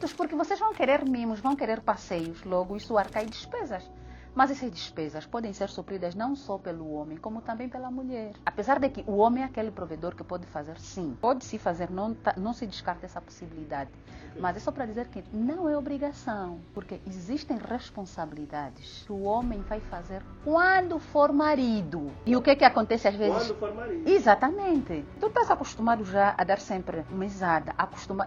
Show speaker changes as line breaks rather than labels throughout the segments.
muitos, porque vocês vão querer mimos, vão querer passeios, logo isso arcai despesas. Mas essas despesas podem ser supridas não só pelo homem, como também pela mulher. Apesar de que o homem é aquele provedor que pode fazer, sim. Pode se fazer, não se descarta essa possibilidade. Mas é só para dizer que não é obrigação, porque existem responsabilidades que o homem vai fazer quando for marido. E o que acontece às vezes?
Quando for marido.
Exatamente. Tu estás acostumado já a dar sempre mesada,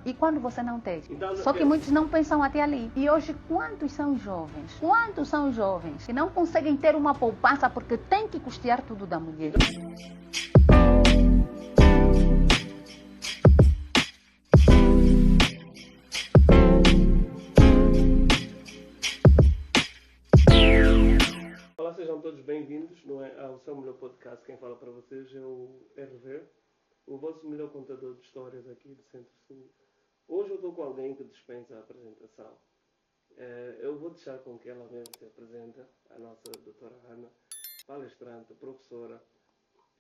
e quando você não tem?
Então,
Só que muitos não pensam até ali. E hoje, quantos são jovens? Quantos são jovens que não conseguem ter uma poupança porque tem que custear tudo da mulher?
Olá, sejam todos bem-vindos ao seu melhor podcast. Quem fala para vocês é o RV, o vosso melhor contador de histórias aqui do Centro-Sul. Hoje eu estou com alguém que dispensa a apresentação. Eu vou deixar com que ela mesma se apresente, a nossa doutora Ana, palestrante, professora,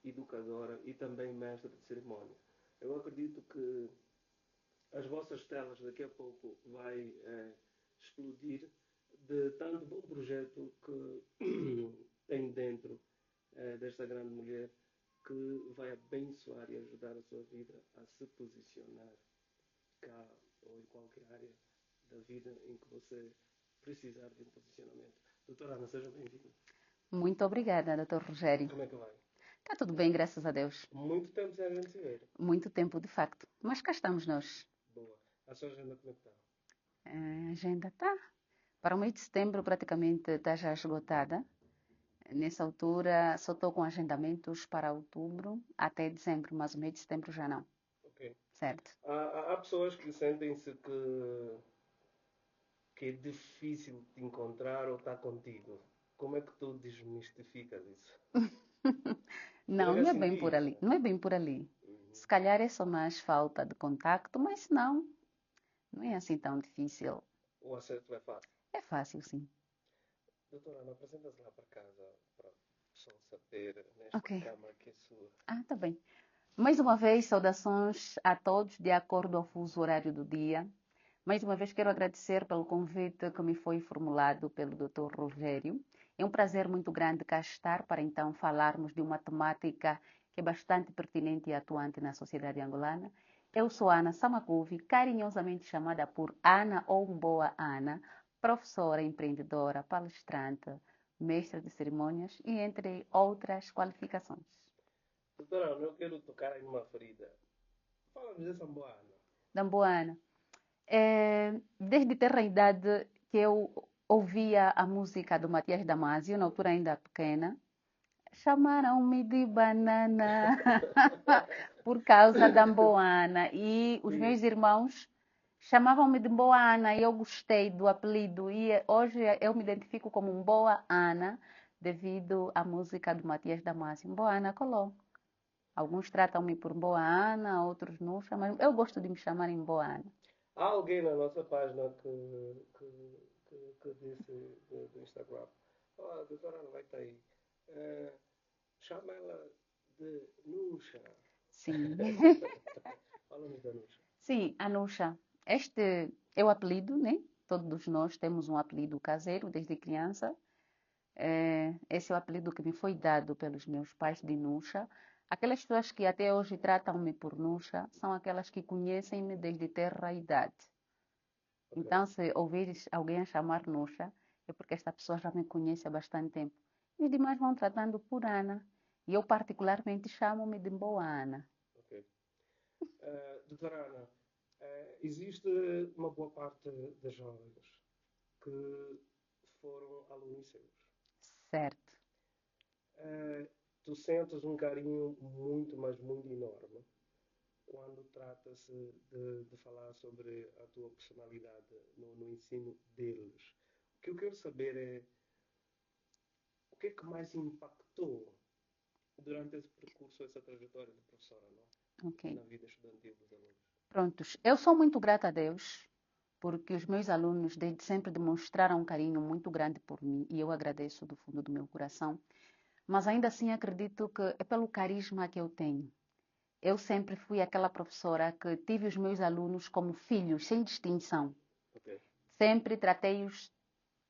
educadora e também mestre de cerimónia. Eu acredito que as vossas telas daqui a pouco vai explodir de tanto bom projeto que tem dentro desta grande mulher, que vai abençoar e ajudar a sua vida a se posicionar cá ou em qualquer área da vida em que você precisar de um posicionamento. Doutora Ana, seja bem-vinda.
Muito obrigada, doutor Rogério.
Como é que vai?
Está tudo bem, graças a Deus.
Muito tempo sem a gente se ver.
Muito tempo, de facto. Mas cá estamos nós.
Boa. A sua agenda como é que está?
A agenda está. Para o mês de setembro, praticamente está já esgotada. Nessa altura, só estou com agendamentos para outubro até dezembro, mas o mês de setembro já não.
Ok.
Certo?
Há pessoas que sentem-se que é difícil de encontrar ou estar contigo. Como é que tu desmistificas isso?
Não,
Eu
não
já
é bem
senti
por
isso.
ali. Não é bem por ali.
Uhum.
Se calhar é só mais falta de contacto, mas não é assim tão difícil.
O acerto é fácil.
É fácil, sim.
Doutora Ana, apresenta-se lá para casa para o pessoal saber nesta
Ok.
cama que é sua.
Tá bem. Mais uma vez, saudações a todos de acordo ao fuso horário do dia. Mais uma vez, quero agradecer pelo convite que me foi formulado pelo Dr. Rogério. É um prazer muito grande cá estar para então falarmos de uma temática que é bastante pertinente e atuante na sociedade angolana. Eu sou Ana Samacuvi, carinhosamente chamada por Ana ou Boa Ana, professora, empreendedora, palestrante, mestra de cerimônias e entre outras qualificações.
Doutora Ana, eu quero tocar aí numa ferida. Fala-nos dessa boa Ana.
Da Boa Ana. Desde ter a idade que eu ouvia a música do Matias Damasio, na altura ainda pequena, chamaram-me de banana por causa da Mboana. E os meus irmãos chamavam-me de Mboana e eu gostei do apelido. E hoje eu me identifico como Mboa Ana devido à música do Matias Damasio. Mboana Coló. Alguns tratam-me por Mboa Ana, outros não chamam. Eu gosto de me chamarem Mboa Ana.
Há alguém na nossa página que disse do Instagram: a doutora Ana vai estar aí. Chama ela de Nusha.
Sim.
Fala-nos da Nusha.
Sim, a Nusha. Este é o apelido, né? Todos nós temos um apelido caseiro desde criança. Esse é o apelido que me foi dado pelos meus pais de Nusha. Aquelas pessoas que até hoje tratam-me por Nusha são aquelas que conhecem-me desde ter a idade.
Okay.
Então, se ouvires alguém a chamar Nusha, é porque esta pessoa já me conhece há bastante tempo. E os demais vão tratando por Ana. E eu, particularmente, chamo-me de Boa Ana.
Ok. Doutora Ana, existe uma boa parte das jovens que foram alunos seus.
Certo.
Tu sentes um carinho muito, mas muito enorme quando trata-se de falar sobre a tua personalidade no ensino deles. O que eu quero saber é o que é que mais impactou durante esse percurso, essa trajetória de professora, não?
Ok.
Na vida estudantil dos alunos.
Prontos. Eu sou muito grata a Deus, porque os meus alunos desde sempre demonstraram um carinho muito grande por mim e eu agradeço do fundo do meu coração. Mas ainda assim acredito que é pelo carisma que eu tenho. Eu sempre fui aquela professora que tive os meus alunos como filhos, sem distinção. Sempre tratei-os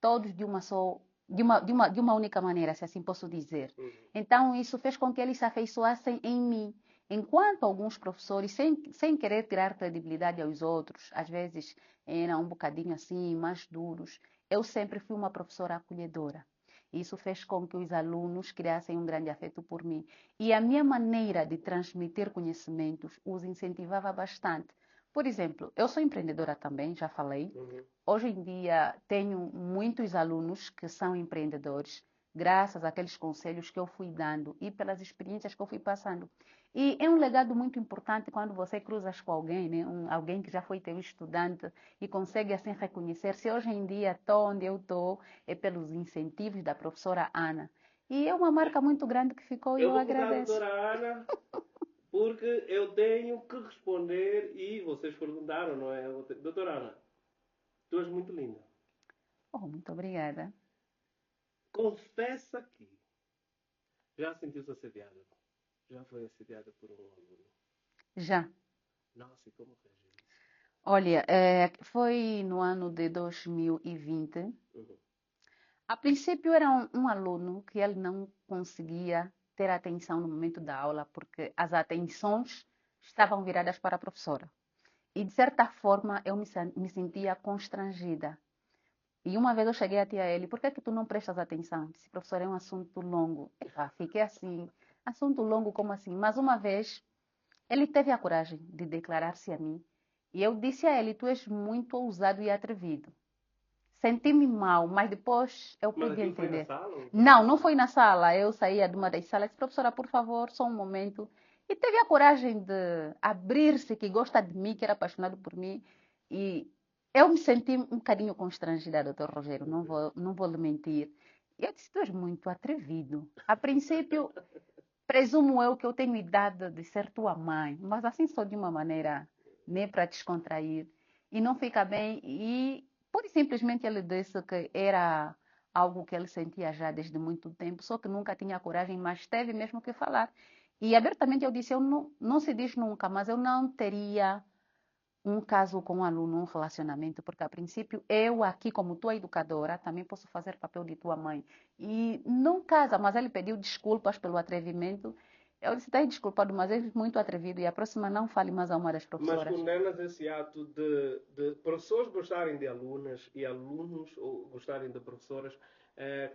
todos de uma única maneira, se assim posso dizer. Então, isso fez com que eles se afeiçoassem em mim. Enquanto alguns professores, sem querer tirar credibilidade aos outros, às vezes eram um bocadinho assim, mais duros, eu sempre fui uma professora acolhedora. Isso fez com que os alunos criassem um grande afeto por mim. E a minha maneira de transmitir conhecimentos os incentivava bastante. Por exemplo, eu sou empreendedora também, já falei. Hoje em dia tenho muitos alunos que são empreendedores, graças àqueles conselhos que eu fui dando e pelas experiências que eu fui passando. E é um legado muito importante quando você cruza com alguém, né? Alguém que já foi teu estudante e consegue assim reconhecer se hoje em dia estou onde eu estou é pelos incentivos da professora Ana. E é uma marca muito grande que ficou e
Eu
eu
vou cortar a
agradeço.
doutora Ana, porque eu tenho que responder e vocês perguntaram, não é? Doutora Ana, tu és muito linda.
Oh, muito obrigada.
Confessa que já sentiu-se assediada. Já foi assediada por um aluno.
Já.
Nossa, e como reagiu isso?
Olha, foi no ano de 2020. A princípio era um aluno que ele não conseguia ter atenção no momento da aula porque as atenções estavam viradas para a professora. E de certa forma eu me sentia constrangida. E uma vez eu cheguei até a ele, por que tu não prestas atenção? Disse, professor, é um assunto longo. Epa, fiquei assim, assunto longo como assim? Mas uma vez ele teve a coragem de declarar-se a mim. E eu disse a ele, tu és muito ousado e atrevido. Senti-me mal, mas depois eu
Mas
pude
aquilo foi na
entender.
sala? Ou foi
Não,
na
não
sala?
foi na sala. Eu saía de uma das salas e disse, professora, por favor, só um momento. E teve a coragem de abrir-se, que gosta de mim, que era apaixonado por mim. E eu me senti um bocadinho constrangida, doutor Rogério, não vou lhe mentir. E eu disse, tu és muito atrevido. A princípio, presumo eu que eu tenho idade de ser tua mãe, mas assim só de uma maneira, nem para descontrair. E não fica bem. E pura e simplesmente ele disse que era algo que ele sentia já desde muito tempo, só que nunca tinha coragem, mas teve mesmo que falar. E abertamente eu disse, eu não se diz nunca, mas eu não teria um caso com um aluno, um relacionamento, porque a princípio eu aqui como tua educadora também posso fazer papel de tua mãe. E não casa, mas ele pediu desculpas pelo atrevimento. Eu disse, está desculpado, mas é muito atrevido e a próxima não fale mais a uma das
Mas
professoras.
condenas esse ato de professores gostarem de alunas e alunos gostarem de professoras.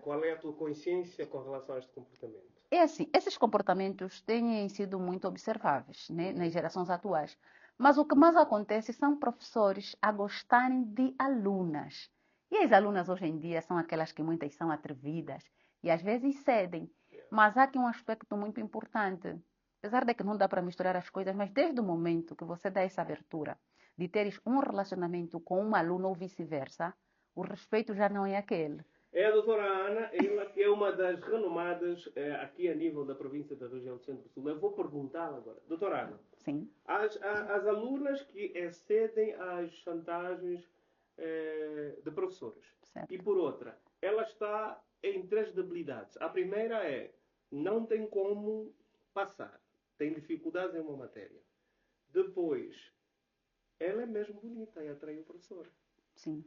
Qual é a tua consciência com relação a este comportamento?
É assim, esses comportamentos têm sido muito observáveis, né, nas gerações atuais. Mas o que mais acontece são professores a gostarem de alunas. E as alunas hoje em dia são aquelas que muitas são atrevidas e às vezes cedem. Mas há aqui um aspecto muito importante. Apesar de que não dá para misturar as coisas, mas desde o momento que você dá essa abertura de teres um relacionamento com um aluno ou vice-versa, o respeito já não é aquele.
É a doutora Ana, ela que é uma das renomadas aqui a nível da província da região do Centro-Sul. Eu vou perguntá-la agora. Doutora Ana,
Sim,
as alunas que excedem às chantagens de professores. E
certo.
por outra, ela está em três debilidades. A primeira é, não tem como passar. Tem dificuldades em uma matéria. Depois, ela é mesmo bonita e atrai o professor.
Sim.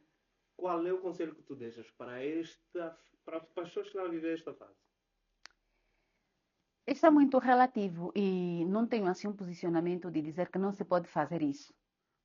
Qual é o conselho que tu deixas para as pessoas que estão a viver esta fase?
Isso é muito relativo e não tenho assim um posicionamento de dizer que não se pode fazer isso.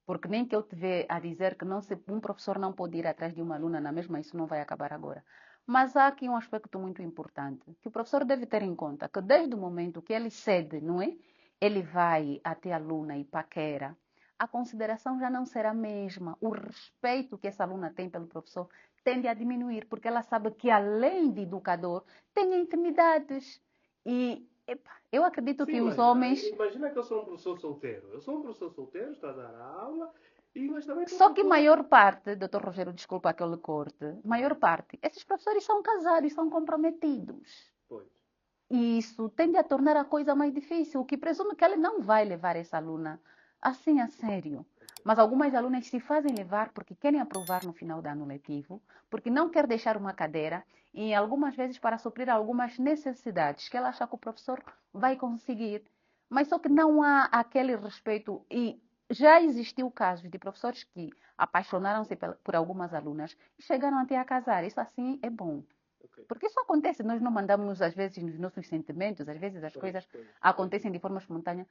Porque nem que eu te vê a dizer que um professor não pode ir atrás de uma aluna na mesma, isso não vai acabar agora. Mas há aqui um aspecto muito importante, que o professor deve ter em conta, que desde o momento que ele cede, não é? Ele vai até a aluna e paquera, a consideração já não será a mesma. O respeito que essa aluna tem pelo professor tende a diminuir, porque ela sabe que além de educador, tem intimidades. E epa, eu acredito
Sim,
que os
mas
homens.
imagina que eu sou um professor solteiro. Eu sou um professor solteiro, estou a dar a aula, mas também estou à
Só que
procura.
maior parte, doutor Rogério, desculpa aquele corte, maior parte, esses professores são casados, são comprometidos.
Pois.
E isso tende a tornar a coisa mais difícil, o que presume que ele não vai levar essa aluna assim a sério. Mas algumas alunas se fazem levar porque querem aprovar no final do ano letivo, porque não quer deixar uma cadeira e algumas vezes para suprir algumas necessidades que ela acha que o professor vai conseguir. Mas só que não há aquele respeito e já existiu casos de professores que apaixonaram-se por algumas alunas e chegaram até a casar. Isso assim é bom.
Ok.
Porque isso acontece, nós não mandamos às vezes nos nossos sentimentos, às vezes as coisas acontecem de forma espontânea.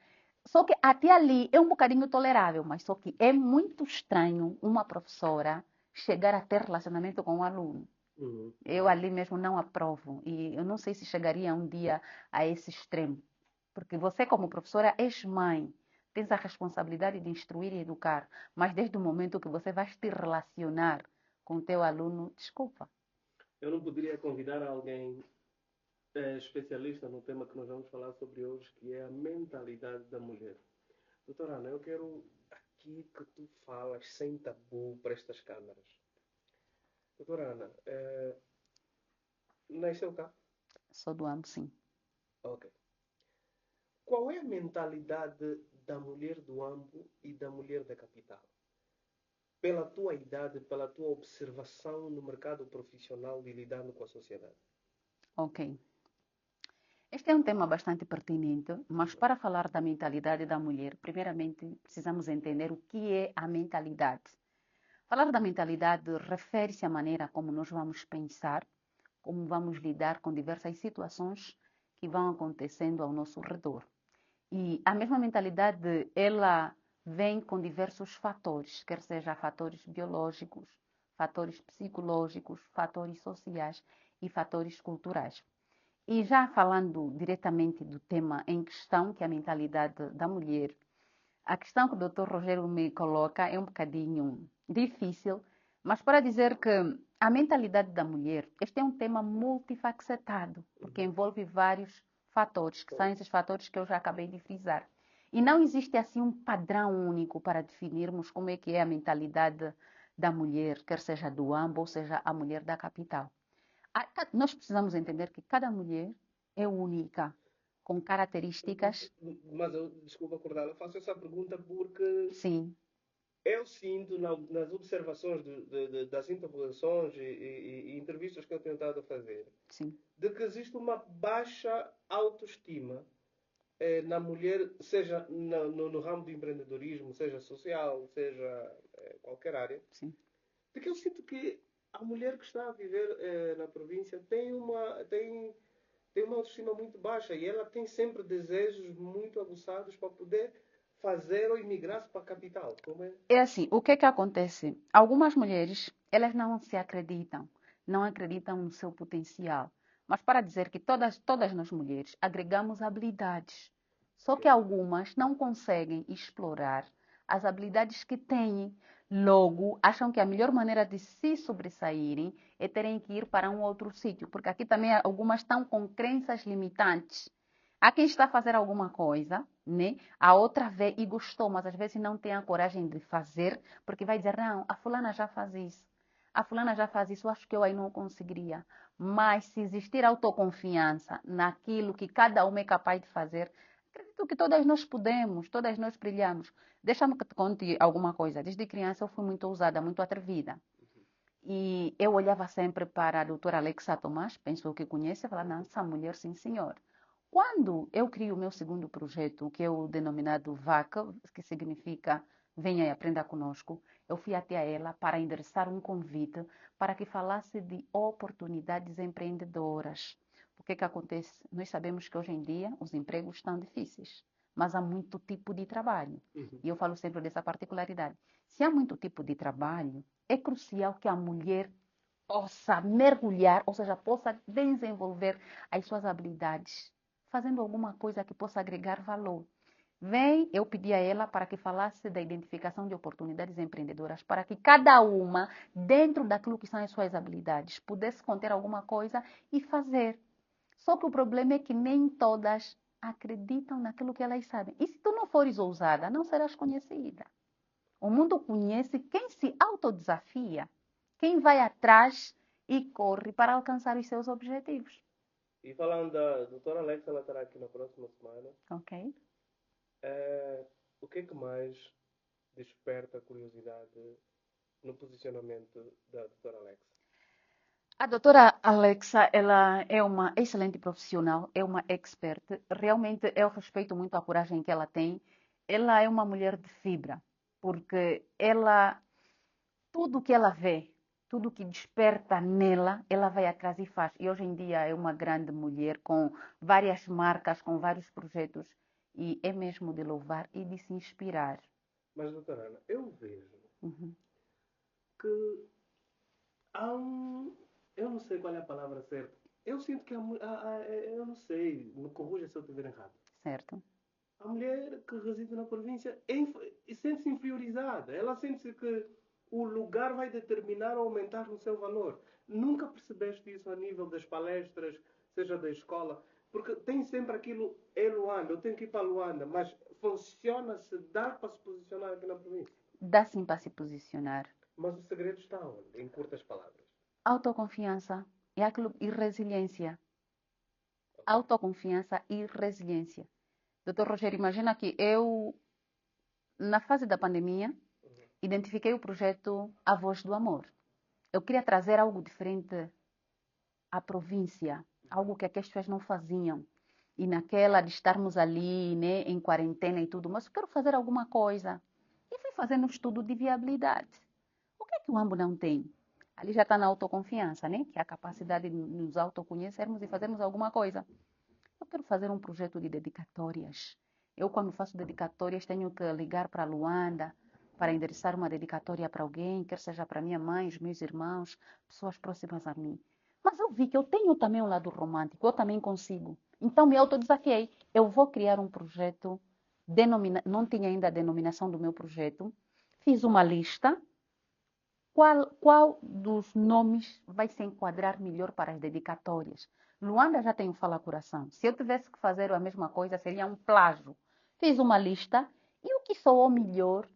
Só que até ali é um bocadinho tolerável, mas só que é muito estranho uma professora chegar a ter relacionamento com um aluno.
Uhum.
Eu ali mesmo não aprovo e eu não sei se chegaria um dia a esse extremo. Porque você, como professora, és mãe, tens a responsabilidade de instruir e educar, mas desde o momento que você vai te relacionar com o teu aluno, desculpa.
Eu não poderia convidar alguém especialista no tema que nós vamos falar sobre hoje, que é a mentalidade da mulher. Doutora Ana, eu quero aqui que tu falas sem tabu para estas câmaras. Doutora Ana, nasceu cá?
Sou do amo, sim.
Ok. Qual é a mentalidade da mulher do Ambo e da mulher da capital? Pela tua idade, pela tua observação no mercado profissional e lidando com a sociedade.
Ok. Este é um tema bastante pertinente, mas para falar da mentalidade da mulher, primeiramente precisamos entender o que é a mentalidade. Falar da mentalidade refere-se à maneira como nós vamos pensar, como vamos lidar com diversas situações que vão acontecendo ao nosso redor. E a mesma mentalidade, ela vem com diversos fatores, quer seja fatores biológicos, fatores psicológicos, fatores sociais e fatores culturais. E já falando diretamente do tema em questão, que é a mentalidade da mulher, a questão que o Dr. Rogério me coloca é um bocadinho difícil, mas para dizer que a mentalidade da mulher, este é um tema multifacetado, porque envolve vários fatores, que são esses fatores que eu já acabei de frisar. E não existe assim um padrão único para definirmos como é que é a mentalidade da mulher, quer seja do AMBO ou seja a mulher da capital. Nós precisamos entender que cada mulher é única, com características,
Mas eu, desculpa acordar, eu faço essa pergunta porque
sim,
eu sinto nas observações das interrogações e entrevistas que eu tenho tentado fazer,
sim.
de que existe uma baixa autoestima na mulher, seja no ramo do empreendedorismo, seja social, seja qualquer área,
Sim.
de que eu sinto que a mulher que está a viver na província tem uma autoestima muito baixa e ela tem sempre desejos muito aguçados para poder fazer ou imigrar para a capital. Como é?
É assim, o que é que acontece? Algumas mulheres, elas não se acreditam, não acreditam no seu potencial. Mas para dizer que todas nós mulheres agregamos habilidades. Só que
Ok.
algumas não conseguem explorar as habilidades que têm. Logo, acham que a melhor maneira de se sobressaírem é terem que ir para um outro sítio, porque aqui também algumas estão com crenças limitantes. Há quem está a fazer alguma coisa, né? A outra vê e gostou, mas às vezes não tem a coragem de fazer, porque vai dizer, não, a fulana já faz isso. A fulana já faz isso, acho que eu aí não conseguiria. Mas se existir autoconfiança naquilo que cada uma é capaz de fazer, acredito que todas nós podemos, todas nós brilhamos. Deixa-me que te conte alguma coisa. Desde criança eu fui muito ousada, muito atrevida. E eu olhava sempre para a doutora Alexa Tomás, penso que conhece, e falava, não, essa mulher, sim senhor. Quando eu crio o meu segundo projeto, que é o denominado VACA, que significa Venha e Aprenda Conosco, eu fui até ela para endereçar um convite para que falasse de oportunidades empreendedoras. O que acontece? Nós sabemos que hoje em dia os empregos estão difíceis, mas há muito tipo de trabalho.
Uhum.
E eu falo sempre dessa particularidade. Se há muito tipo de trabalho, é crucial que a mulher possa mergulhar, ou seja, possa desenvolver as suas habilidades, fazendo alguma coisa que possa agregar valor. Vem, eu pedi a ela para que falasse da identificação de oportunidades empreendedoras, para que cada uma, dentro daquilo que são as suas habilidades, pudesse conter alguma coisa e fazer. Só que o problema é que nem todas acreditam naquilo que elas sabem. E se tu não fores ousada, não serás conhecida. O mundo conhece quem se autodesafia, quem vai atrás e corre para alcançar os seus objetivos.
E falando da doutora Alexa, ela estará aqui na próxima semana.
Ok?
O que é que mais desperta a curiosidade no posicionamento da doutora Alexa?
A doutora Alexa, ela é uma excelente profissional, é uma expert. Realmente eu respeito muito a coragem que ela tem ela é uma mulher de fibra, porque ela, tudo que ela vê, tudo que desperta nela, ela vai atrás e faz. E hoje em dia é uma grande mulher com várias marcas, com vários projetos, e é mesmo de louvar e de se inspirar.
Mas, doutora Ana, eu vejo
Uhum.
que há um. Eu não sei qual é a palavra certa. Eu sinto que eu não sei, me corrija se eu estiver errado.
Certo?
A mulher que reside na província sente-se inferiorizada. Ela sente-se que o lugar vai determinar ou aumentar no seu valor. Nunca percebeste isso a nível das palestras, seja da escola? Porque tem sempre aquilo, é Luanda, eu tenho que ir para Luanda, mas funciona-se, dá para se posicionar aqui na província.
Dá sim para se posicionar.
Mas o segredo está onde? Em curtas palavras.
Autoconfiança e resiliência.
Ok?
Autoconfiança e resiliência. Doutor Rogério, imagina que eu, na fase da pandemia,
Uhum.
identifiquei o projeto A Voz do Amor. Eu queria trazer algo diferente à província, algo que aqui as pessoas não faziam. E naquela de estarmos ali, né, em quarentena e tudo, mas eu quero fazer alguma coisa. E fui fazendo um estudo de viabilidade. O que é que o AMBO não tem? Ali já está na autoconfiança, né? Que é a capacidade de nos autoconhecermos e fazermos alguma coisa. Eu quero fazer um projeto de dedicatórias. Eu, quando faço dedicatórias, tenho que ligar para Luanda para endereçar uma dedicatória para alguém, quer seja para minha mãe, os meus irmãos, pessoas próximas a mim. Mas eu vi que eu tenho também um lado romântico, eu também consigo. Então me autodesafiei. Eu vou criar um projeto, não tinha ainda a denominação do meu projeto. Fiz uma lista. Qual dos nomes vai se enquadrar melhor para as dedicatórias? Luanda já tem o Fala Coração. Se eu tivesse que fazer a mesma coisa, seria um plágio. Fiz uma lista e o que soou melhor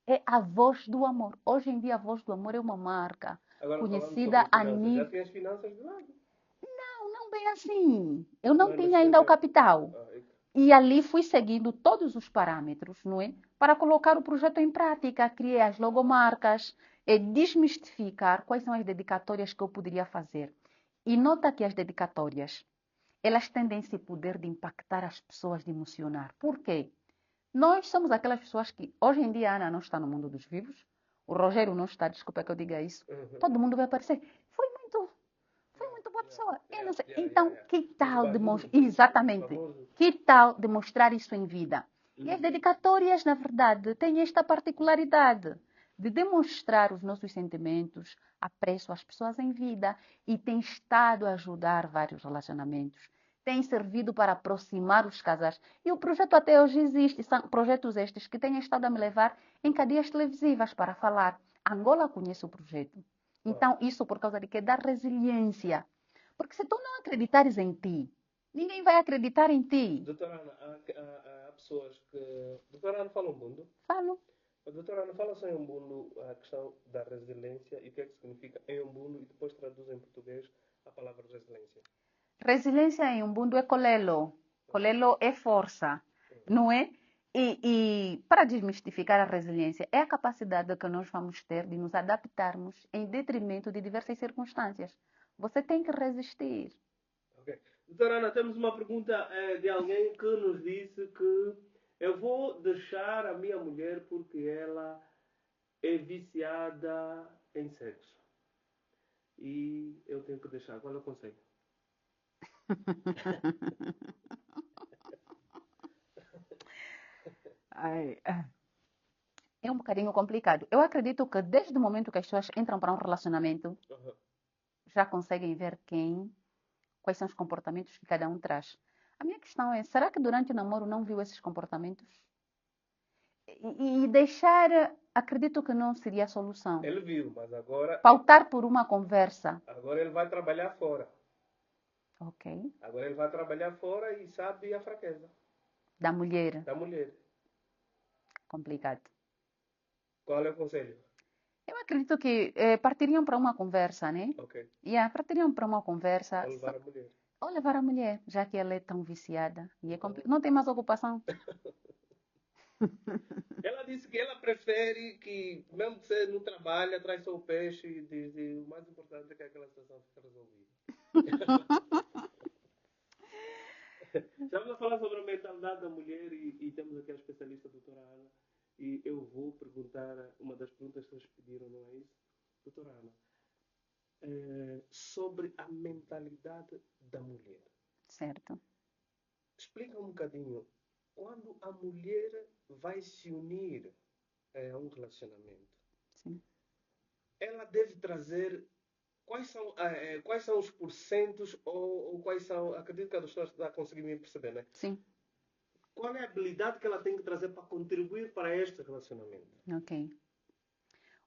é a Voz do Amor. Hoje em dia, a Voz do Amor é uma marca
Agora falando sobre
conhecida a
finanças, já
nível.
tem as finanças de lado.
Não bem assim. Eu
Não
não
é
tinha ainda o
necessário.
capital.
Ah,
E ali fui seguindo todos os parâmetros, não é? Para colocar o projeto em prática, criei as logomarcas e desmistificar quais são as dedicatórias que eu poderia fazer. E nota que as dedicatórias, elas tendem esse poder de impactar as pessoas, de emocionar. Por quê? Nós somos aquelas pessoas que, hoje em dia, a Ana não está no mundo dos vivos, o Rogério não está, desculpa que eu diga isso,
uhum.
todo mundo vai aparecer. Foi muito boa
Yeah,
pessoa. Eu
yeah,
não sei.
yeah, yeah,
Então,
yeah.
que
Os
tal demonstrar?
basudos, os
Exatamente.
famosos.
Que tal demonstrar isso em vida? E as
Uhum.
dedicatórias, na verdade, têm esta particularidade de demonstrar os nossos sentimentos, apreço às pessoas em vida e tem estado a ajudar vários relacionamentos. Tem servido para aproximar os casais. E o projeto até hoje existe. São projetos estes que têm estado a me levar em cadeias televisivas para falar. Angola conhece o projeto.
Uau.
Então, isso por causa de quê? Da resiliência. Porque se tu não acreditares em ti, ninguém vai acreditar em ti.
Doutora Ana, há pessoas que. Doutora Ana fala um mundo.
Falo.
A doutora Ana fala só em Umbundo a questão da resiliência e o que é que significa em Umbundo e depois traduz em português a palavra resiliência.
Resiliência em Ubuntu é colelo. Colelo é força, não é? E para desmistificar a resiliência, é a capacidade que nós vamos ter de nos adaptarmos em detrimento de diversas circunstâncias. Você tem que resistir.
Ok. Doutora Ana, temos uma pergunta de alguém que nos disse que eu vou deixar a minha mulher porque ela é viciada em sexo. E eu tenho que deixar. Qual é o conselho?
Ai, é um bocadinho complicado. Eu acredito que desde o momento que as pessoas entram para um relacionamento,
Uhum.
já conseguem ver quais são os comportamentos que cada um traz. A minha questão é, será que durante o namoro não viu esses comportamentos? E deixar, acredito que não seria a solução.
Ele viu, mas agora,
Pautar por uma conversa,
agora ele vai trabalhar fora.
ok,
Agora ele vai trabalhar fora e sabe a fraqueza
da mulher,
da mulher.
complicado.
Qual é o conselho?
Eu acredito que partiriam para uma conversa, né?
Ok.
Partiriam para uma conversa,
Ou levar a mulher.
ou levar a mulher, já que ela é tão viciada e
Então,
não tem mais ocupação.
ela disse que ela prefere que, mesmo que você não trabalhe, traz só o peixe e diz, e o mais importante é que aquela situação fique resolvida. Estamos a falar sobre a mentalidade da mulher e temos aqui a especialista, a doutora Ana, e eu vou perguntar uma das perguntas que vocês pediram, não é isso? Doutora Ana, sobre a mentalidade da mulher.
Certo.
Explica um bocadinho, quando a mulher vai se unir a um relacionamento,
Sim.
ela deve trazer quais são os porcentos ou quais são, acredito que a doutora está a conseguir me perceber, né?
Sim.
Qual é a habilidade que ela tem que trazer para contribuir para este relacionamento?
Ok.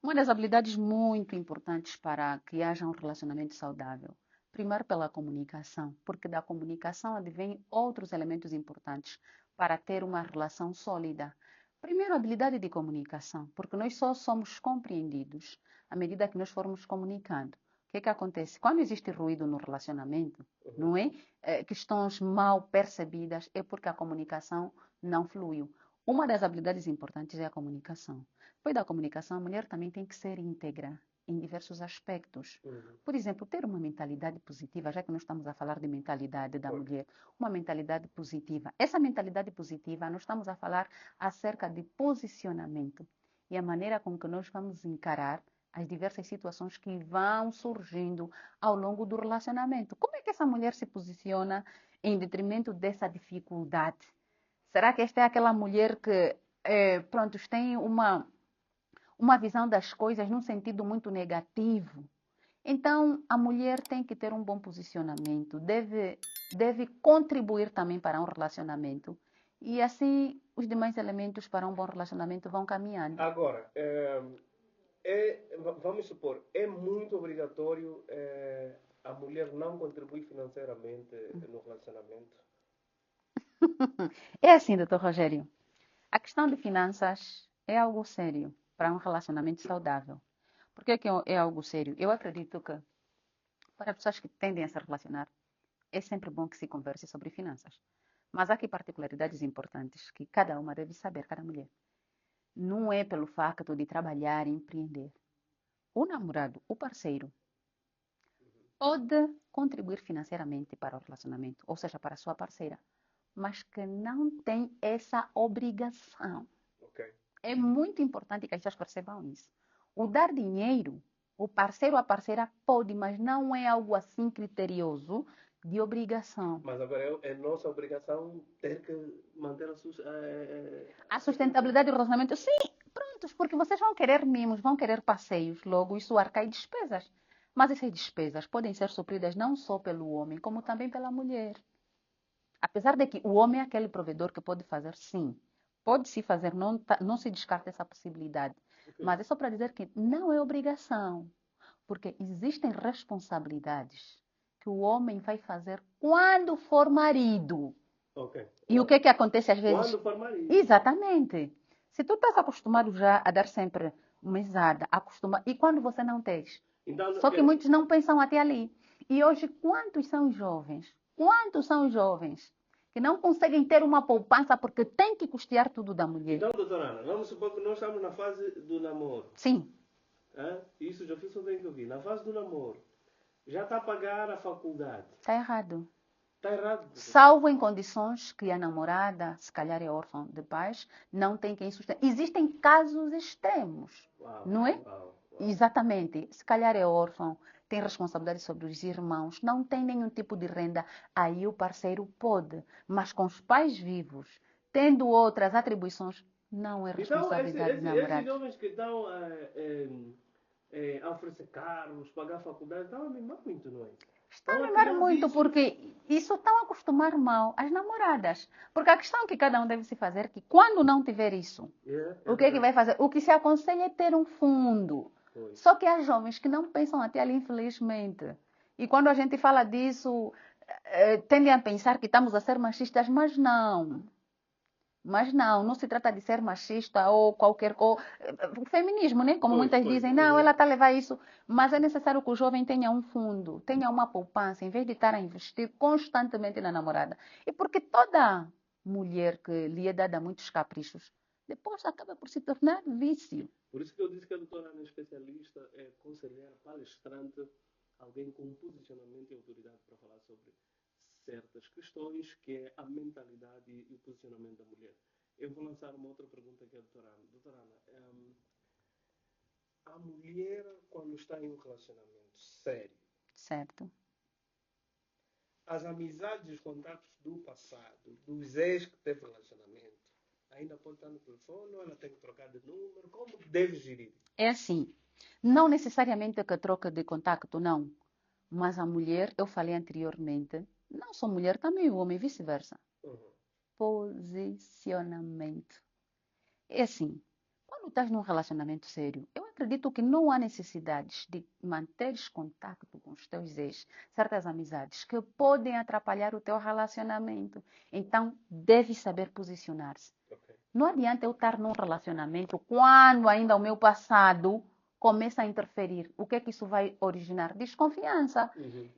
Uma das habilidades muito importantes para que haja um relacionamento saudável, primeiro pela comunicação, porque da comunicação advém outros elementos importantes para ter uma relação sólida. Primeiro, a habilidade de comunicação, porque nós só somos compreendidos à medida que nós formos comunicando. O que é que acontece? Quando existe ruído no relacionamento, não é? Questões mal percebidas, é porque a comunicação não fluiu. Uma das habilidades importantes é a comunicação. Depois da comunicação, a mulher também tem que ser íntegra em diversos aspectos. Por exemplo, ter uma mentalidade positiva, já que nós estamos a falar de mentalidade da mulher, uma mentalidade positiva. Essa mentalidade positiva, nós estamos a falar acerca de posicionamento e a maneira com que nós vamos encarar as diversas situações que vão surgindo ao longo do relacionamento. Como é que essa mulher se posiciona em detrimento dessa dificuldade? Será que esta é aquela mulher que, pronto, tem uma visão das coisas num sentido muito negativo? Então, a mulher tem que ter um bom posicionamento, deve contribuir também para um relacionamento. E assim, os demais elementos para um bom relacionamento vão caminhando.
Agora, vamos supor, é muito obrigatório a mulher não contribuir financeiramente no relacionamento?
É assim, doutor Rogério. A questão de finanças é algo sério para um relacionamento saudável. Por que é algo sério? Eu acredito que para pessoas que tendem a se relacionar, é sempre bom que se converse sobre finanças. Mas há aqui particularidades importantes que cada uma deve saber, cada mulher. Não é pelo facto de trabalhar e empreender. O namorado, o parceiro, pode contribuir financeiramente para o relacionamento, ou seja, para a sua parceira, mas que não tem essa obrigação.
Ok.
É muito importante que as pessoas percebam isso. O dar dinheiro, o parceiro ou a parceira pode, mas não é algo assim criterioso de obrigação.
Mas agora é nossa obrigação ter que manter
A sustentabilidade do relacionamento, sim, prontos, porque vocês vão querer mimos, vão querer passeios, logo isso arca despesas. Mas essas despesas podem ser supridas não só pelo homem, como também pela mulher. Apesar de que o homem é aquele provedor que pode fazer, sim. Pode se fazer, não se descarta essa possibilidade. Mas é só para dizer que não é obrigação. Porque existem responsabilidades que o homem vai fazer quando for marido.
Ok.
E o que é que acontece às vezes?
Quando for marido.
Exatamente. Se tu estás acostumado já a dar sempre mesada, e quando você não tens?
Então,
Só que muitos não pensam até ali. E hoje, quantos são jovens? Quantos são jovens que não conseguem ter uma poupança porque tem que custear tudo da mulher?
Então, doutora Ana, vamos supor que nós estamos na fase do namoro.
Sim.
Isso já fiz, tem que ouvir. Na fase do namoro, já está a pagar a faculdade.
Está errado.
Está errado.
Salvo em condições que a namorada, se calhar é órfã de pais, não tem quem sustente. Existem casos extremos, não é? Exatamente. Se calhar é órfão, tem responsabilidade sobre os irmãos, não tem nenhum tipo de renda, aí o parceiro pode. Mas com os pais vivos, tendo outras atribuições, não é responsabilidade do namorado.
Esses jovens que estão a oferecer carros, pagar a faculdade, estão a mimar muito, não é?
Estão a mimar muito, porque isso estão a acostumar mal as namoradas. Porque a questão que cada um deve se fazer é que quando não tiver isso, o que é que vai fazer? O que se aconselha é ter um fundo. Só que há jovens que não pensam até ali, infelizmente. E quando a gente fala disso, tendem a pensar que estamos a ser machistas, mas não. Mas não se trata de ser machista ou qualquer coisa. Feminismo, né? Como muitas dizem, não, ela está a levar isso. Mas é necessário que o jovem tenha um fundo, tenha uma poupança, em vez de estar a investir constantemente na namorada. E porque toda mulher que lhe é dada muitos caprichos, depois acaba por se tornar vício.
Por isso que eu disse que a doutora Ana é especialista, é conselheira, palestrante, alguém com posicionamento e autoridade para falar sobre certas questões, que é a mentalidade e o posicionamento da mulher. Eu vou lançar uma outra pergunta aqui à doutora Ana. Doutora Ana, a mulher, quando está em um relacionamento sério,
Certo.
as amizades e os contatos do passado, dos ex que teve relacionamento, ainda pode estar no telefone ou ela tem que trocar de número? Como deve gerir?
É assim, não necessariamente que a troca de contacto, não. Mas a mulher, eu falei anteriormente, não só mulher, também o homem, vice-versa.
Uhum.
Posicionamento. É assim, quando estás num relacionamento sério, eu acredito que não há necessidades de manteres contato com os teus ex, certas amizades que podem atrapalhar o teu relacionamento. Então, deve saber posicionar-se.
Ok.
Não adianta eu estar num relacionamento quando ainda o meu passado começa a interferir. O que é que isso vai originar? Desconfiança.
Uhum.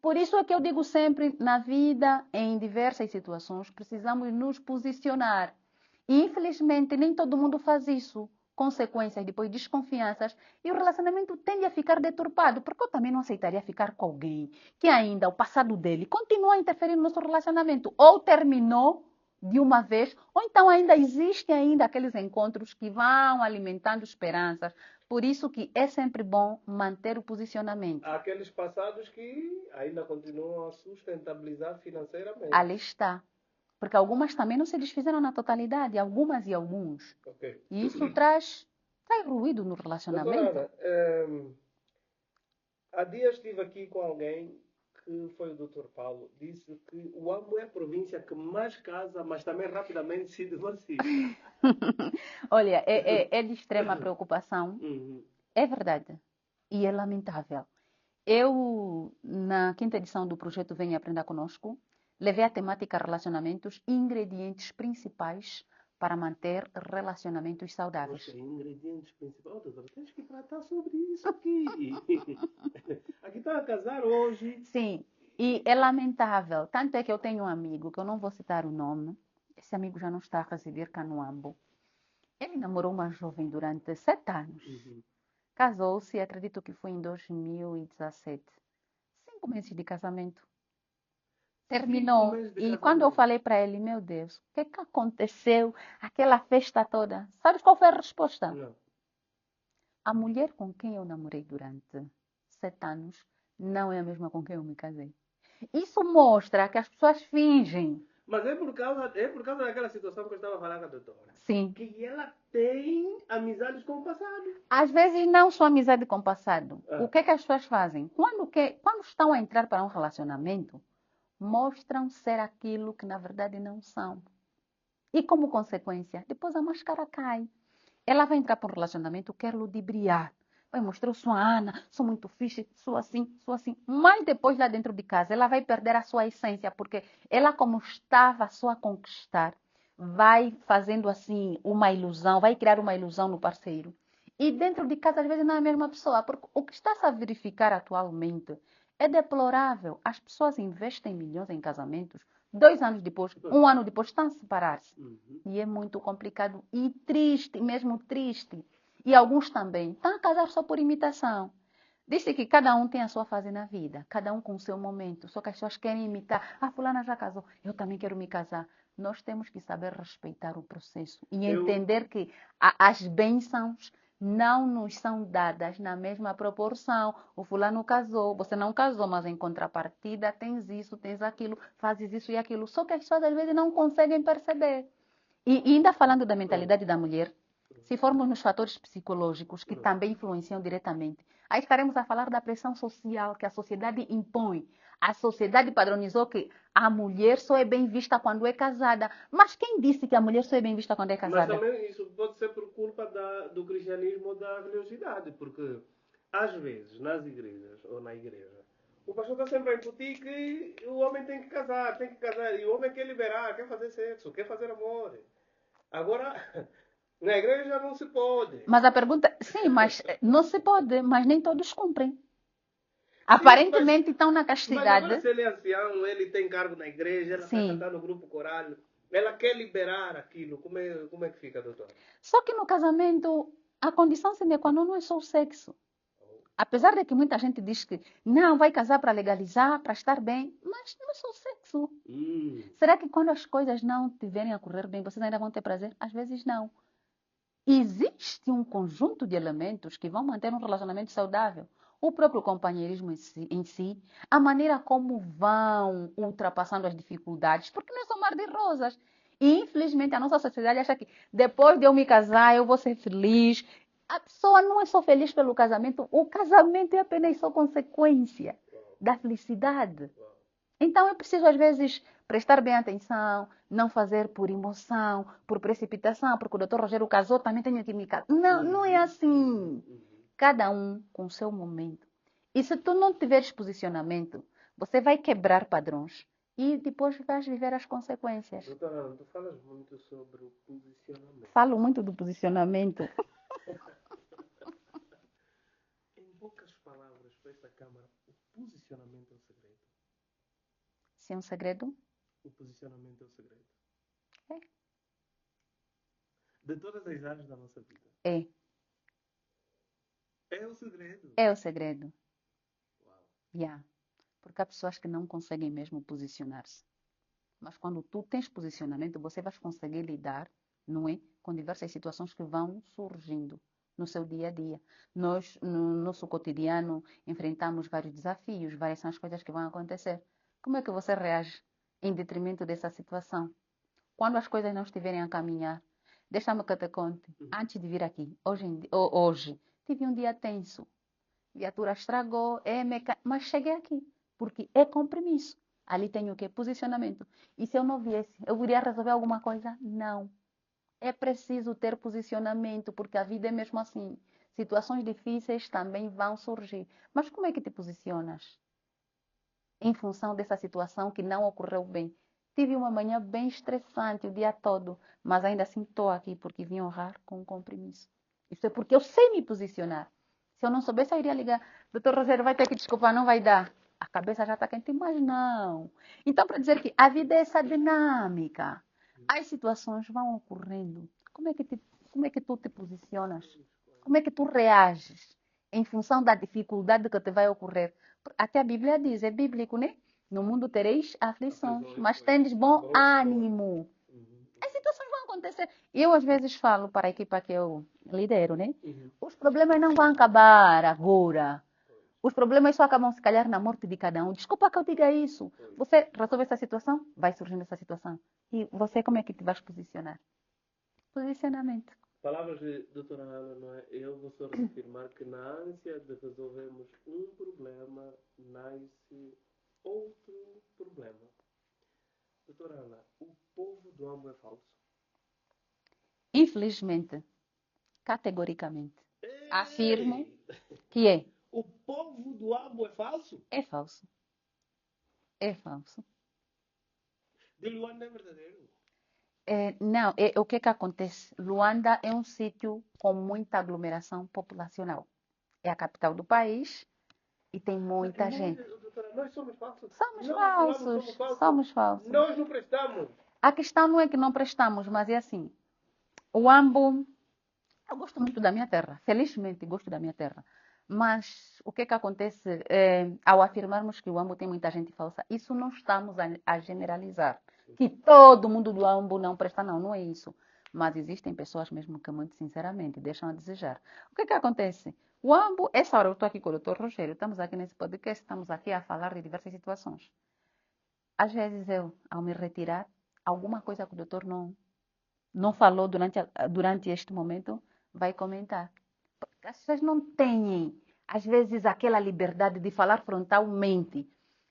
Por isso é que eu digo sempre, na vida, em diversas situações, precisamos nos posicionar. E, infelizmente, nem todo mundo faz isso. Consequências, depois desconfianças, e o relacionamento tende a ficar deturpado, porque eu também não aceitaria ficar com alguém que ainda o passado dele continua a interferir no nosso relacionamento, ou terminou de uma vez, ou então ainda existem ainda aqueles encontros que vão alimentando esperanças. Por isso que é sempre bom manter o posicionamento.
Há aqueles passados que ainda continuam a sustentabilizar financeiramente.
Ali está. Porque algumas também não se desfizeram na totalidade, algumas e alguns.
Ok.
E isso traz ruído no
Doutora
relacionamento.
Ana, há dias estive aqui com alguém que foi o Dr. Paulo. Disse que o Ambo é a província que mais casa, mas também rapidamente se divorcia.
Olha, é de extrema preocupação.
Uhum.
É verdade. E é lamentável. Eu, na quinta edição do projeto Venha Aprender Conosco, levei a temática relacionamentos ingredientes principais para manter relacionamentos saudáveis.
Poxa, ingredientes principais. Oh, doutora, tens que tratar sobre isso aqui. Aqui está a casar hoje.
Sim, e é lamentável. Tanto é que eu tenho um amigo, que eu não vou citar o nome, esse amigo já não está a residir cá no Ambo. Ele namorou uma jovem durante 7 anos.
Uhum.
Casou-se, acredito que foi em 2017. 5 meses de casamento.
5
Terminou.
meses de
E quando eu
casamento.
falei para ele, meu Deus, o que é que aconteceu? Aquela festa toda. Sabes qual foi a resposta?
Não.
A mulher com quem eu namorei durante 7 anos não é a mesma com quem eu me casei. Isso mostra que as pessoas fingem.
Mas é por causa daquela situação que eu estava falando com a doutora.
Sim.
Que ela tem amizades com o passado.
Às vezes não só amizade com o passado. O
Ah.
que é que as pessoas fazem? Quando estão a entrar para um relacionamento, mostram ser aquilo que na verdade não são. E como consequência, depois a máscara cai. Ela vai entrar para um relacionamento, quer ludibriar. Vai mostrar, eu sou a Ana, sou muito fixe, sou assim, sou assim. Mas depois lá dentro de casa, ela vai perder a sua essência, porque ela, como estava só a conquistar, vai fazendo assim uma ilusão, vai criar uma ilusão no parceiro. E dentro de casa, às vezes, não é a mesma pessoa, porque o que está-se a verificar atualmente é deplorável. As pessoas investem milhões em casamentos, 2 anos depois, 1 ano depois, estão a separar-se.
Uhum.
E é muito complicado e triste, mesmo triste. E alguns também estão a casar só por imitação. Disse que cada um tem a sua fase na vida, cada um com o seu momento. Só que as pessoas querem imitar. Ah, fulana já casou, eu também quero me casar. Nós temos que saber respeitar o processo e entender que as bênçãos não nos são dadas na mesma proporção. O fulano casou, você não casou, mas em contrapartida tens isso, tens aquilo, fazes isso e aquilo. Só que as pessoas às vezes não conseguem perceber. E ainda falando da mentalidade da mulher, se formos nos fatores psicológicos que também influenciam diretamente, aí estaremos a falar da pressão social que a sociedade impõe. A sociedade padronizou que a mulher só é bem vista quando é casada. Mas quem disse que a mulher só é bem vista quando é
Mas
casada?
também isso pode ser por culpa do cristianismo ou da religiosidade, porque às vezes nas igrejas ou na igreja o pastor está sempre a incutir que o homem tem que casar, e o homem quer liberar, quer fazer sexo, quer fazer amor. Agora, na igreja não se pode.
Mas a pergunta, sim, mas não se pode, mas nem todos cumprem.
Sim,
Aparentemente estão na
mas agora
castidade.
se ele é ancião, ele tem cargo na igreja, ela está
Sim.
cantando no grupo coral, ela quer liberar aquilo. Como é que fica, doutor?
Só que no casamento, a condição sine qua non não é só o sexo. Apesar de que muita gente diz que não, vai casar para legalizar, para estar bem, mas não é só sexo. Será que quando as coisas não tiverem a correr bem, vocês ainda vão ter prazer? Às vezes não. Existe um conjunto de elementos que vão manter um relacionamento saudável. O próprio companheirismo em si, a maneira como vão ultrapassando as dificuldades, porque não é só mar de rosas. E infelizmente a nossa sociedade acha que depois de eu me casar eu vou ser feliz. A pessoa não é só feliz pelo casamento, o casamento é apenas só consequência da felicidade. Então é preciso, às vezes, prestar bem atenção, não fazer por emoção, por precipitação, porque o doutor Rogério casou, também tenho que me casar. Não, não é assim. Cada um com o seu momento. E se tu não tiveres posicionamento, você vai quebrar padrões e depois vais viver as consequências.
Doutora Ana, tu falas muito sobre o posicionamento.
Falo muito do posicionamento.
Em poucas palavras, para esta Câmara, o posicionamento é o segredo.
Se é um segredo?
O posicionamento é o segredo.
É.
De todas as áreas da nossa vida.
É.
É o segredo.
É o segredo.
Uau.
Yeah. Porque há pessoas que não conseguem mesmo posicionar-se. Mas quando tu tens posicionamento, você vai conseguir lidar, não é? Com diversas situações que vão surgindo no seu dia a dia. Nós, no nosso cotidiano, enfrentamos vários desafios, várias são as coisas que vão acontecer. Como é que você reage em detrimento dessa situação? Quando as coisas não estiverem a caminhar, deixa-me que eu te conte. Antes de vir aqui, hoje tive um dia tenso. A viatura estragou, mas cheguei aqui, porque é compromisso. Ali tenho o quê? Posicionamento. E se eu não viesse, eu iria resolver alguma coisa? Não. É preciso ter posicionamento, porque a vida é mesmo assim. Situações difíceis também vão surgir. Mas como é que te posicionas? Em função dessa situação que não ocorreu bem. Tive uma manhã bem estressante o dia todo, mas ainda assim estou aqui porque vim honrar com um compromisso. Isso é porque eu sei me posicionar. Se eu não soubesse, eu iria ligar. Doutor Rogério, vai ter que desculpar, não vai dar. A cabeça já está quente, mas não. Então, para dizer que a vida é essa dinâmica. As situações vão ocorrendo. Como é que tu te posicionas? Como é que tu reages em função da dificuldade que te vai ocorrer? Até a Bíblia diz, é bíblico, né? No mundo tereis aflições, mas tendes bom ânimo. As situações vão acontecer. Eu, às vezes, falo para a equipa que eu lidero, né? Os problemas não vão acabar agora. Os problemas só acabam, se calhar, na morte de cada um. Desculpa que eu diga isso. Você resolve essa situação, vai surgindo essa situação. E você, como é que te vais posicionar? Posicionamento.
Palavras de doutora Ana, não é? Eu vou só reafirmar que na ânsia de resolvermos um problema, nasce outro problema. Doutora Ana, o povo do Ambo é falso?
Infelizmente, categoricamente, afirmo que é.
O povo do Ambo é falso?
É falso. É falso.
De Luanda é verdadeiro?
Não, o que acontece? Luanda é um sítio com muita aglomeração populacional. É a capital do país e tem muita gente.
Doutora, nós somos falsos.
Somos
Não
falsos.
somos falsos.
Somos falsos.
Nós não prestamos.
A questão não é que não prestamos, mas é assim. O Ambo, eu gosto muito da minha terra. Felizmente gosto da minha terra. Mas o que acontece ao afirmarmos que o Ambo tem muita gente falsa? Isso não estamos a generalizar. Que todo mundo do Ambo não presta, não, não é isso. Mas existem pessoas mesmo que, muito sinceramente, deixam a desejar. O que acontece? O Ambo, essa hora eu estou aqui com o Dr. Rogério, estamos aqui nesse podcast, estamos aqui a falar de diversas situações. Às vezes eu, ao me retirar, alguma coisa que o doutor não falou durante este momento, vai comentar. Porque as pessoas não têm, às vezes, aquela liberdade de falar frontalmente.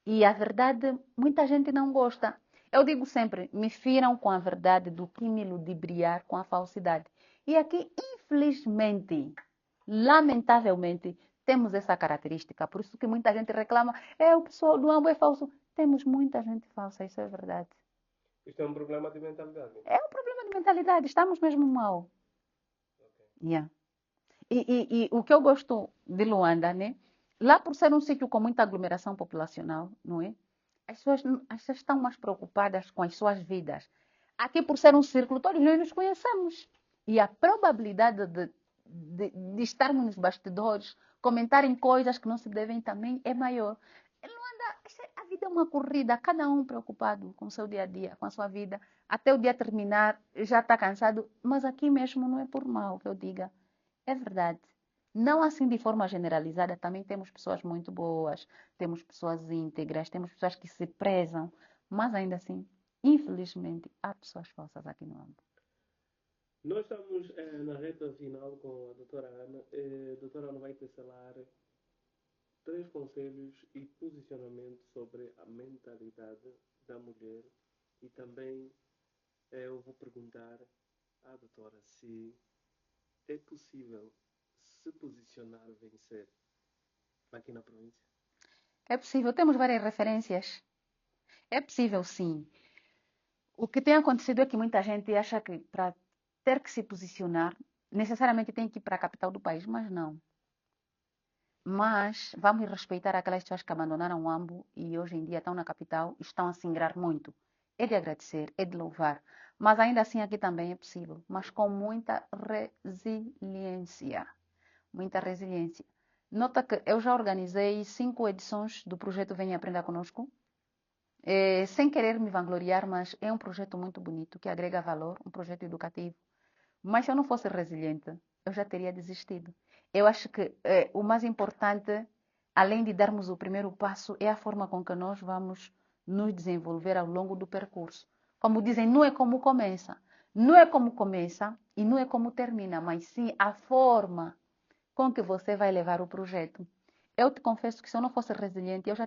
E a verdade, muita gente não gosta. Eu digo sempre, me firam com a verdade do que me ludibriar com a falsidade. E aqui, infelizmente, lamentavelmente, temos essa característica. Por isso que muita gente reclama, o pessoal do Ambo é falso. Temos muita gente falsa, isso é verdade.
Isto é um problema de mentalidade.
É um problema de mentalidade, estamos mesmo mal.
Okay.
Yeah. E o que eu gosto de Luanda, né? Lá por ser um sítio com muita aglomeração populacional, não é? As pessoas estão mais preocupadas com as suas vidas. Aqui, por ser um círculo, todos nós nos conhecemos. E a probabilidade de estarmos nos bastidores, comentarem coisas que não se devem também é maior. A vida é uma corrida, cada um preocupado com o seu dia a dia, com a sua vida. Até o dia terminar, já está cansado. Mas aqui mesmo não é por mal que eu diga. É verdade. Não assim de forma generalizada, também temos pessoas muito boas, temos pessoas íntegras, temos pessoas que se prezam, mas ainda assim, infelizmente, há pessoas falsas aqui no âmbito.
Nós estamos na reta final com a doutora Ana. A doutora Ana vai tecelar 3 conselhos e posicionamentos sobre a mentalidade da mulher e também eu vou perguntar à doutora se é possível se posicionar vencer aqui na província.
É possível, temos várias referências. É possível, sim. O que tem acontecido é que muita gente acha que para ter que se posicionar, necessariamente tem que ir para a capital do país, mas não. Mas vamos respeitar aquelas pessoas que abandonaram o Ambo e hoje em dia estão na capital e estão a se ingrar muito. É de agradecer, é de louvar. Mas ainda assim aqui também é possível, mas com muita resiliência. Muita resiliência. Nota que eu já organizei 5 edições do projeto Venha Aprenda Conosco. Sem querer me vangloriar, mas é um projeto muito bonito, que agrega valor, um projeto educativo. Mas se eu não fosse resiliente, eu já teria desistido. Eu acho que o mais importante, além de darmos o primeiro passo, é a forma com que nós vamos nos desenvolver ao longo do percurso. Como dizem, não é como começa. Não é como começa e não é como termina, mas sim a forma com que você vai levar o projeto. Eu te confesso que se eu não fosse resiliente, eu já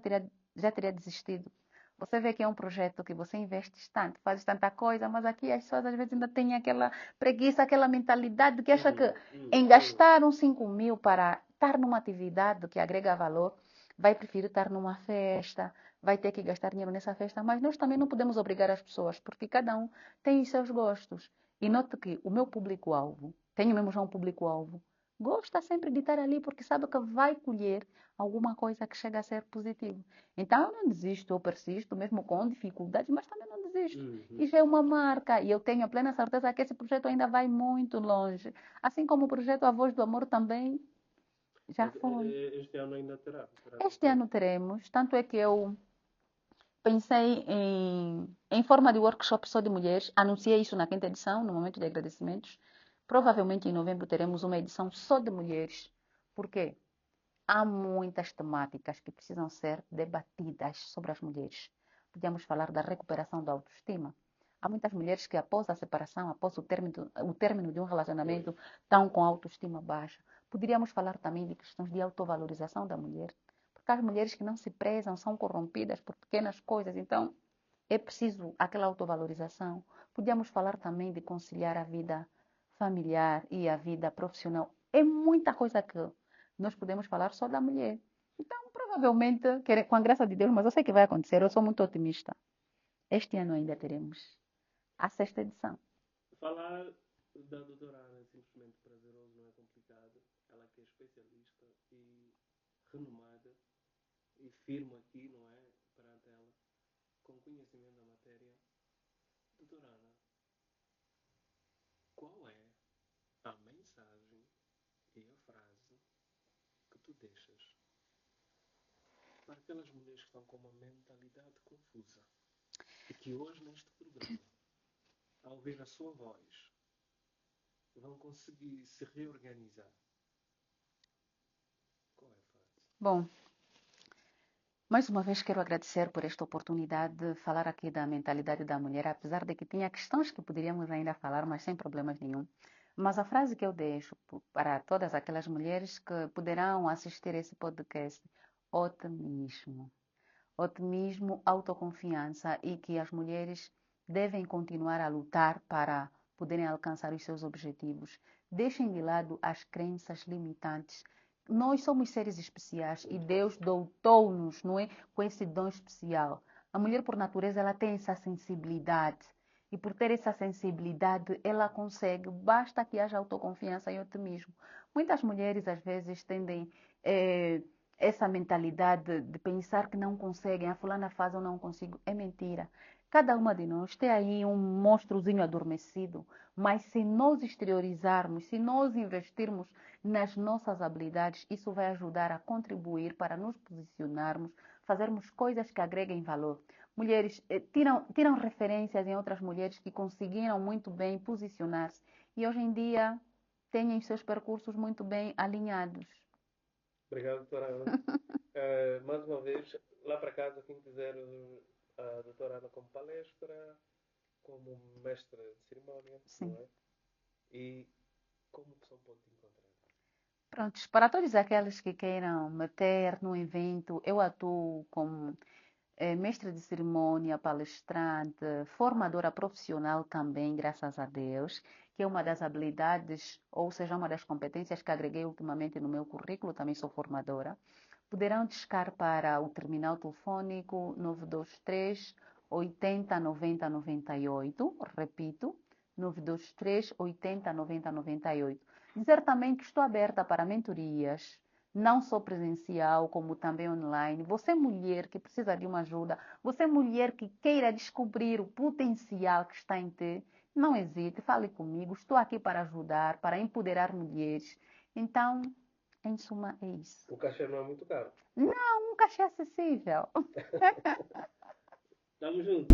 teria desistido. Você vê que é um projeto que você investe tanto, faz tanta coisa, mas aqui as pessoas às vezes ainda têm aquela preguiça, aquela mentalidade que acha que em gastar uns 5 mil para estar numa atividade que agrega valor, vai preferir estar numa festa, vai ter que gastar dinheiro nessa festa, mas nós também não podemos obrigar as pessoas, porque cada um tem os seus gostos. E note que o meu público-alvo, tenho mesmo já um público-alvo, gosta sempre de estar ali porque sabe que vai colher alguma coisa que chega a ser positivo. Então eu não desisto, eu persisto, mesmo com dificuldades, mas também não desisto. E já é uma marca e eu tenho a plena certeza que esse projeto ainda vai muito longe. Assim como o projeto A Voz do Amor também já foi.
Este ano ainda terá.
Este ano teremos, tanto é que eu pensei em forma de workshop só de mulheres, anunciei isso na 5ª edição, no momento de agradecimentos. Provavelmente em novembro teremos uma edição só de mulheres. Por quê? Há muitas temáticas que precisam ser debatidas sobre as mulheres. Podíamos falar da recuperação da autoestima. Há muitas mulheres que após a separação, após o término de um relacionamento, estão com a autoestima baixa. Poderíamos falar também de questões de autovalorização da mulher. Porque as mulheres que não se prezam são corrompidas por pequenas coisas. Então, é preciso aquela autovalorização. Podíamos falar também de conciliar a vida familiar e a vida profissional. É muita coisa que nós podemos falar só da mulher. Então, provavelmente, com a graça de Deus, mas eu sei que vai acontecer, eu sou muito otimista. Este ano ainda teremos a 6ª edição.
Falar da doutora Ana é simplesmente prazeroso, não é complicado. Ela que é especialista e renomada e firme aqui, não é? Perante ela, com conhecimento da matéria. Doutora Ana, qual é a mensagem e a frase que tu deixas para aquelas mulheres que estão com uma mentalidade confusa e que hoje neste programa, ao ouvir a sua voz, vão conseguir se reorganizar? Qual é a frase?
Bom, mais uma vez quero agradecer por esta oportunidade de falar aqui da mentalidade da mulher, apesar de que tinha questões que poderíamos ainda falar, mas sem problemas nenhum. Mas a frase que eu deixo para todas aquelas mulheres que poderão assistir esse podcast: otimismo. Otimismo, autoconfiança e que as mulheres devem continuar a lutar para poderem alcançar os seus objetivos. Deixem de lado as crenças limitantes. Nós somos seres especiais e Deus dotou-nos, não é, com esse dom especial. A mulher, por natureza, ela tem essa sensibilidade. E por ter essa sensibilidade, ela consegue, basta que haja autoconfiança e otimismo. Muitas mulheres, às vezes, tendem essa mentalidade de pensar que não conseguem, a fulana faz, eu não consigo, é mentira. Cada uma de nós tem aí um monstrozinho adormecido, mas se nós exteriorizarmos, se nós investirmos nas nossas habilidades, isso vai ajudar a contribuir para nos posicionarmos, fazermos coisas que agreguem valor. Mulheres tiram referências em outras mulheres que conseguiram muito bem posicionar-se e hoje em dia têm seus percursos muito bem alinhados.
Obrigado, doutora Ana. Mais uma vez, lá para casa, quem quiser a doutora Ana como palestra, como mestra de cerimónia,
Sim.
não é? E como a pessoa pode te encontrar?
Prontos, para todos aqueles que queiram me ter no evento, eu atuo como mestre de cerimônia, palestrante, formadora profissional também, graças a Deus, que é uma das habilidades, ou seja, uma das competências que agreguei ultimamente no meu currículo, também sou formadora. Poderão discar para o terminal telefônico 923 80 90 98, repito, 923 80 90 98. Dizer também que estou aberta para mentorias, não só presencial, como também online. Você mulher que precisa de uma ajuda, você mulher que queira descobrir o potencial que está em ti, não hesite, fale comigo. Estou aqui para ajudar, para empoderar mulheres. Então, em suma, é isso.
O cachê não é muito caro.
Não, um cachê acessível.
Tamo junto.